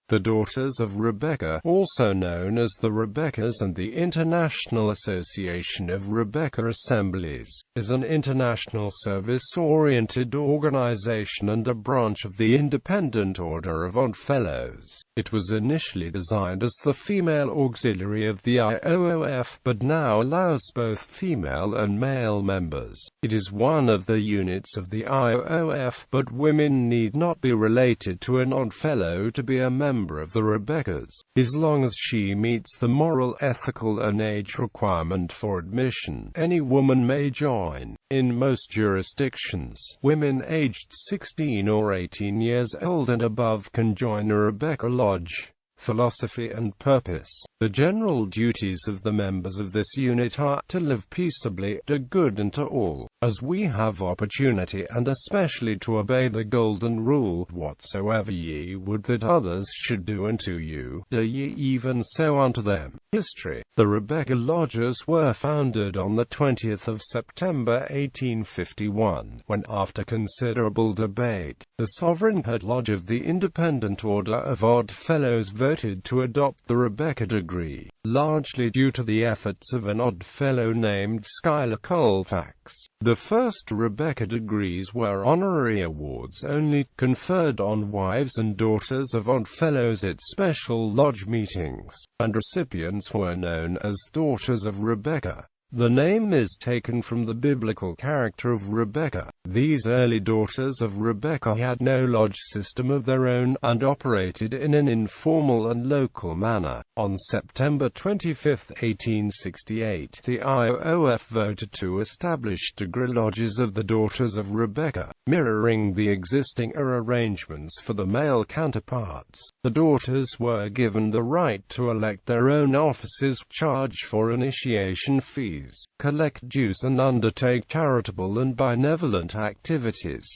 The Daughters of Rebekah, also known as the Rebekahs and the International Association of Rebekah Assemblies, is an international service-oriented organization and a branch of the Independent Order of Odd Fellows. It was initially designed as the female auxiliary of the IOOF, but now allows both female and male members. It is one of the units of the IOOF, but women need not be related to an Odd Fellow to be a member of the Rebekahs, as long as she meets the moral, ethical and age requirement for admission. Any woman may join. In most jurisdictions, women aged 16 or 18 years old and above can join a Rebekah Lodge. Philosophy and purpose. The general duties of the members of this unit are to live peaceably, do good unto all, as we have opportunity, and especially to obey the golden rule, whatsoever ye would that others should do unto you, do ye even so unto them. History. The Rebekah Lodges were founded on the 20th of September 1851, when, after considerable debate, the Sovereign Head Lodge of the Independent Order of Odd Fellows voted to adopt the Rebekah degree, largely due to the efforts of an Odd Fellow named Schuyler Colfax. The first Rebekah degrees were honorary awards only, conferred on wives and daughters of Odd Fellows at special lodge meetings, and recipients were known as Daughters of Rebekah. The name is taken from the biblical character of Rebekah. These early Daughters of Rebekah had no lodge system of their own, and operated in an informal and local manner. On September 25, 1868, the IOOF voted to establish degree lodges of the Daughters of Rebekah, mirroring the existing arrangements for the male counterparts. The daughters were given the right to elect their own offices, charge for initiation fees, collect dues and undertake charitable and benevolent activities.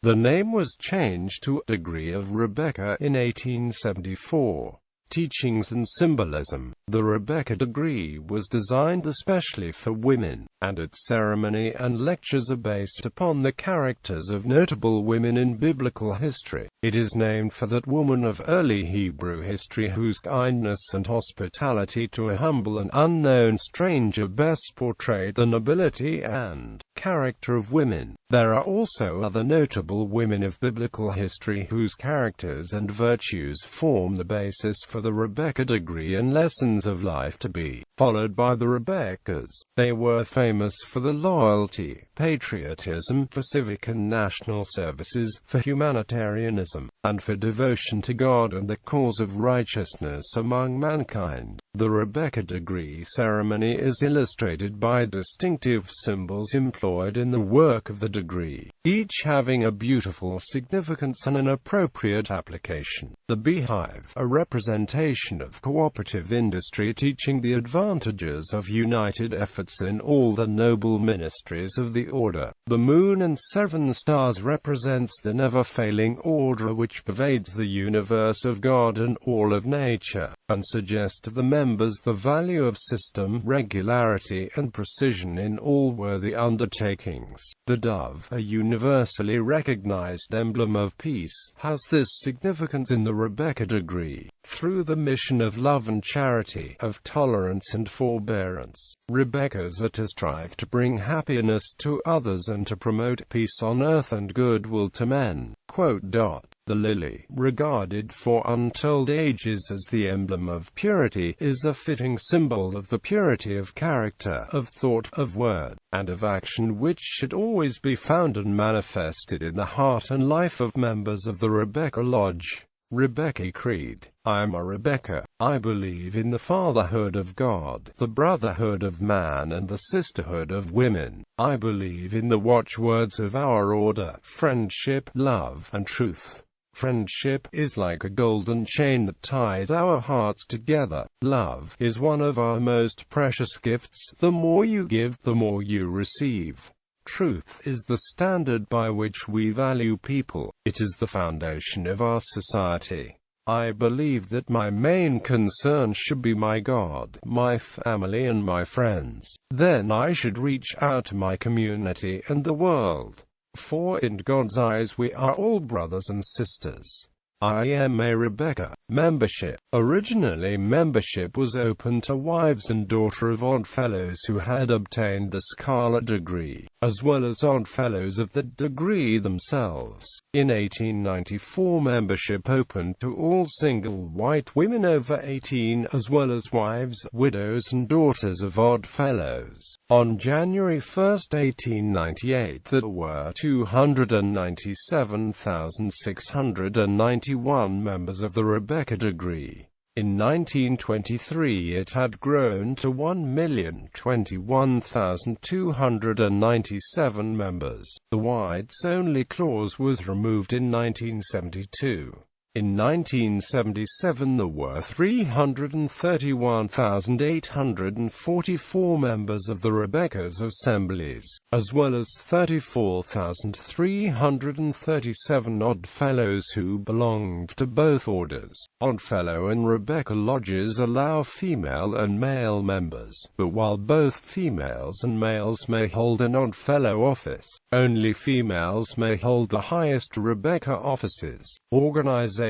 The name was changed to Degree of Rebekah in 1874. Teachings and Symbolism. The Rebekah degree was designed especially for women, and its ceremony and lectures are based upon the characters of notable women in biblical history. It is named for that woman of early Hebrew history whose kindness and hospitality to a humble and unknown stranger best portrayed the nobility and character of women. There are also other notable women of biblical history whose characters and virtues form the basis for the Rebekah degree and lessons of life to be followed by the Rebekahs. They were famous for the loyalty, patriotism, for civic and national services, for humanitarianism, and for devotion to God and the cause of righteousness among mankind. The Rebekah degree ceremony is illustrated by distinctive symbols employed in the work of the degree, each having a beautiful significance and an appropriate application. The Beehive, a representation of cooperative industry teaching the advantages of united efforts in all the noble ministries of the order. The moon and 7 stars represents the never-failing order which pervades the universe of God and all of nature, and suggest to the members the value of system, regularity and precision in all worthy undertakings. The dove, a universally recognized emblem of peace, has this significance in the Rebekah degree. Through the mission of love and charity, of tolerance and forbearance, Rebekahs.As strive to bring happiness to others and to promote peace on earth and goodwill to men. The lily, regarded for untold ages as the emblem of purity, is a fitting symbol of the purity of character, of thought, of word, and of action which should always be found and manifested in the heart and life of members of the Rebekah Lodge. Rebekah Creed. I am a Rebekah. I believe in the fatherhood of God, the brotherhood of man and the sisterhood of women. I believe in the watchwords of our order: friendship, love, and truth. Friendship is like a golden chain that ties our hearts together. Love is one of our most precious gifts. The more you give, the more you receive. Truth is the standard by which we value people. It is the foundation of our society. I believe that my main concern should be my God, my family and my friends. Then I should reach out to my community and the world. For in God's eyes we are all brothers and sisters. IMA Rebekah. Membership. Originally, membership was open to wives and daughters of Odd Fellows who had obtained the Scarlet degree, as well as Odd Fellows of the degree themselves. In 1894, membership opened to all single white women over 18, as well as wives, widows and daughters of Odd Fellows. On January 1, 1898, there were 297,691 members of the Rebekah degree. In 1923 it had grown to 1,021,297 members. The whites-only clause was removed in 1972. In 1977 there were 331,844 members of the Rebekahs Assemblies, as well as 34,337 Odd Fellows who belonged to both orders. Odd Fellow and Rebekah lodges allow female and male members, but while both females and males may hold an Odd Fellow office, only females may hold the highest Rebekah offices. Organization.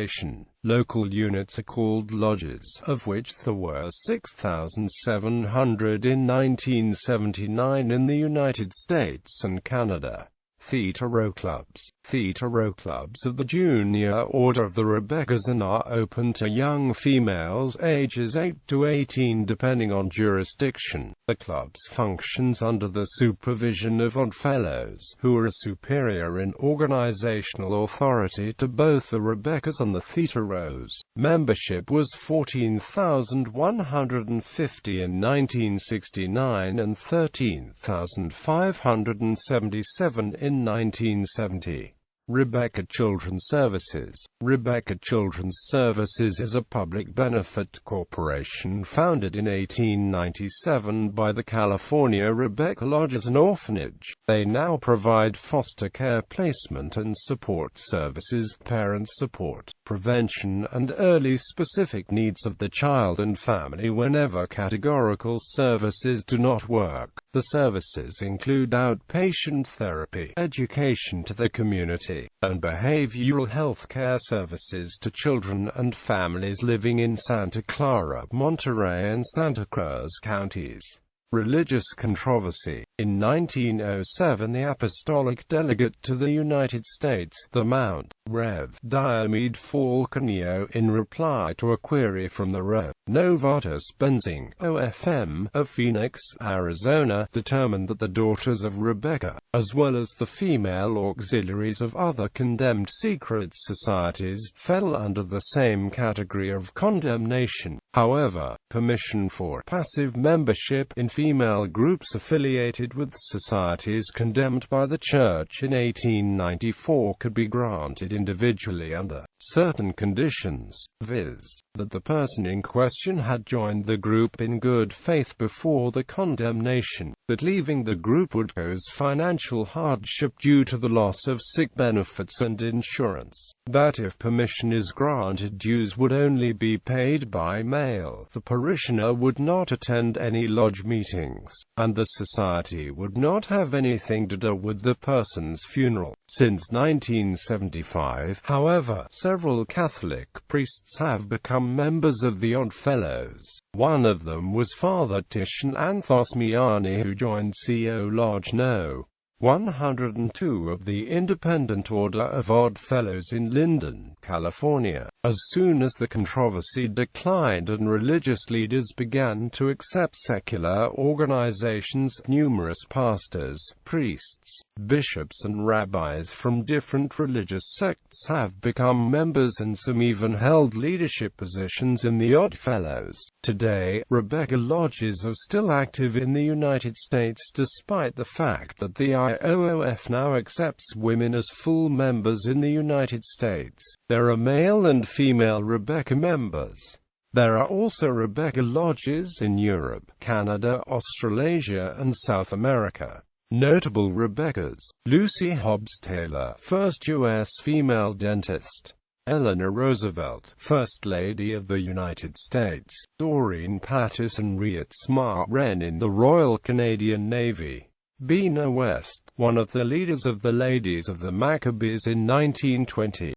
Local units are called lodges, of which there were 6,700 in 1979 in the United States and Canada. Theta Rho Clubs. Theta Rho Clubs of the Junior Order of the Rebekahs and are open to young females ages 8 to 18 depending on jurisdiction. The clubs functions under the supervision of Odd Fellows, who are superior in organizational authority to both the Rebekahs and the Theta Rhos. Membership was 14,150 in 1969 and 13,577 in 1970. Rebekah Children's Services. Rebekah Children's Services is a public benefit corporation founded in 1897 by the California Rebekah Lodge as an orphanage. They now provide foster care placement and support services, parent support, prevention and early specific needs of the child and family whenever categorical services do not work. The services include outpatient therapy, education to the community, and behavioral health care services to children and families living in Santa Clara, Monterey and Santa Cruz counties. Religious controversy. In 1907 the Apostolic Delegate to the United States, the Mount, Rev. Diomed Falconio, in reply to a query from the Rev. Novatus Benzing, OFM, of Phoenix, Arizona, determined that the Daughters of Rebekah, as well as the female auxiliaries of other condemned secret societies, fell under the same category of condemnation. However, permission for passive membership in female groups affiliated with societies condemned by the Church in 1894 could be granted individually under certain conditions, viz., that the person in question had joined the group in good faith before the condemnation, that leaving the group would cause financial hardship due to the loss of sick benefits and insurance, that if permission is granted dues would only be paid by mail, the parishioner would not attend any lodge meetings, and the society would not have anything to do with the person's funeral. Since 1975, however, several Catholic priests have become members of the Odd Fellows. One of them was Father Titian Anthosmiani, who joined CO Lodge No. 102 of the Independent Order of Odd Fellows in Linden, California. As soon as the controversy declined and religious leaders began to accept secular organizations, numerous pastors, priests, bishops and rabbis from different religious sects have become members and some even held leadership positions in the Odd Fellows. Today, Rebekah lodges are still active in the United States despite the fact that the IOOF now accepts women as full members in the United States. There are male and female Rebekah members. There are also Rebekah lodges in Europe, Canada, Australasia and South America. Notable Rebekahs: Lucy Hobbs Taylor, first U.S. female dentist. Eleanor Roosevelt, First Lady of the United States. Doreen Patterson Rietz-Ma Wren in the Royal Canadian Navy. Bina West, one of the leaders of the Ladies of the Maccabees in 1920.